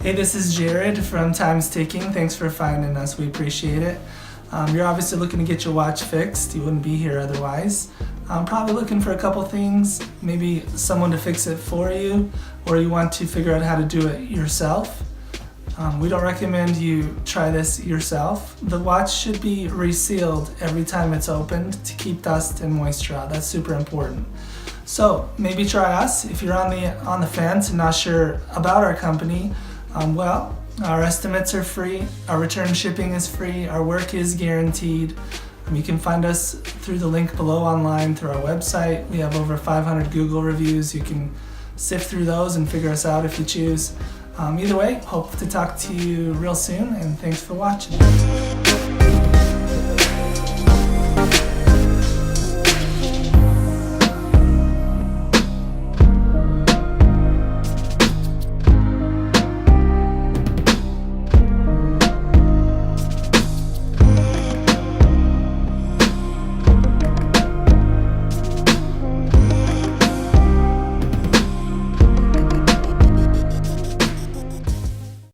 Hey, this is Jared from Time's Ticking. Thanks for finding us. We appreciate it. You're obviously looking to get your watch fixed. You wouldn't be here otherwise. Probably looking for a couple things, maybe someone to fix it for you, or you want to figure out how to do it yourself. We don't recommend you try this yourself. The watch should be resealed every time it's opened to keep dust and moisture out. That's super important. So maybe try us. If you're on the fence and not sure about our company, our estimates are free, our return shipping is free, our work is guaranteed. You can find us through the link below online through our website. We have over 500 Google reviews. You can sift through those and figure us out if you choose. Either way, hope to talk to you real soon, and thanks for watching.